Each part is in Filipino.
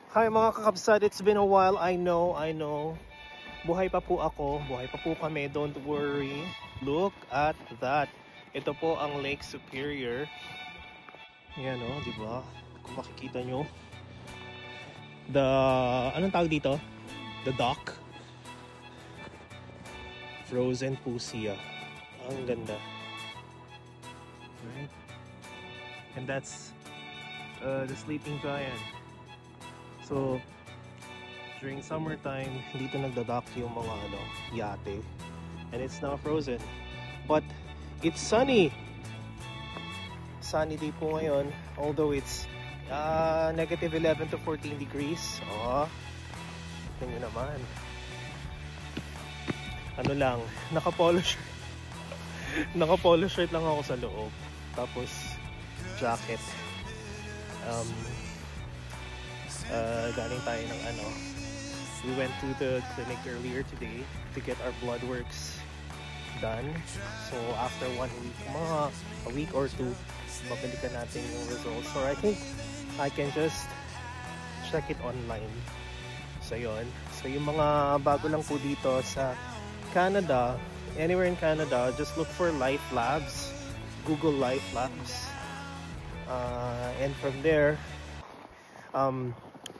Hi mga kakabsat, it's been a while. I know. Buhay pa po ako, buhay pa po kami, don't worry. Look at that. Ito po ang Lake Superior. Yan o, di ba? Kung makikita nyo. Anong tawag dito? The dock. Frozen Pusia. Ang ganda. Right? And that's the Sleeping Giant. So, during summertime, dito nagdadock yung mga yate. And it's now frozen. But it's sunny. Sunny day po ngayon. Although it's negative 11 to 14 degrees. Oh, tingnan nyo naman. Ano lang, naka-polo shirt. Naka-polo shirt lang ako sa loob. Tapos, jacket. Galing tayo ng we went to the clinic earlier today to get our blood works done. So after 1 week, a week or two, mabalikan natin yung results. So I think I can just check it online. So yun. So yung mga bago lang po dito sa Canada, anywhere in Canada, just look for Life Labs. Google Life Labs. And from there,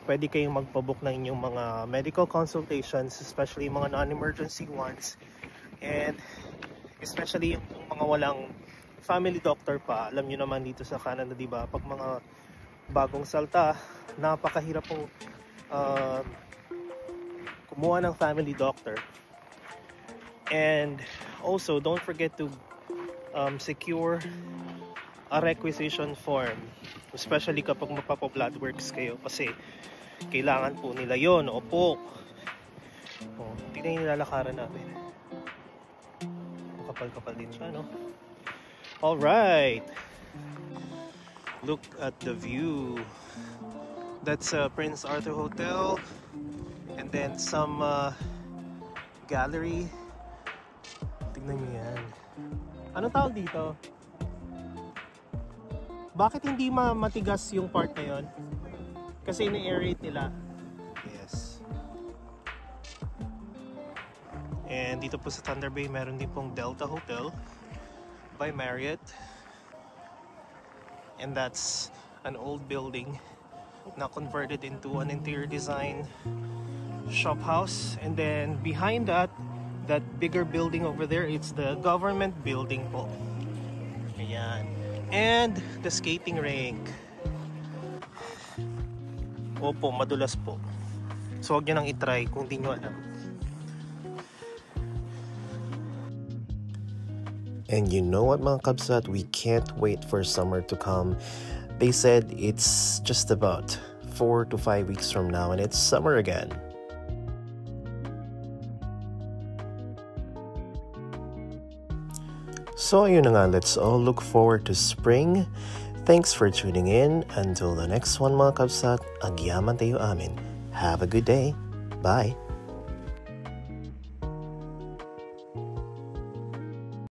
pwede kayong magpabook ng inyong mga medical consultations, especially mga non-emergency ones. And especially yung mga walang family doctor pa. Alam nyo naman dito sa Canada, di ba? Pag mga bagong salta, napakahirap pong kumuha ng family doctor. And also, don't forget to secure a requisition form, especially kapag magpapa-blood works kayo, kasi kailangan po nila yon. Opo. Hindi na yung nilalakaran natin. Kapal-kapal din siya, no? Alright. Look at the view. That's Prince Arthur Hotel. And then some gallery. Tignan nyo yan. Anong tawag dito? Bakit hindi matigas yung part na yon? Kasi ini-aerate nila. Yes. And dito po sa Thunder Bay, meron din pong Delta Hotel by Marriott. And that's an old building na converted into an interior design shop house. And then behind that bigger building over there, it's the government building po. Ayan. And the skating rink. Opo, madulas po. So, huwag nyo nang itry kung di nyo alam. And you know what mga kabsat, we can't wait for summer to come. They said it's just about 4 to 5 weeks from now and it's summer again. So yun na nga, let's all look forward to spring. Thanks for tuning in. Until the next one mga kabsat, agyaman tayo amin. Have a good day. Bye.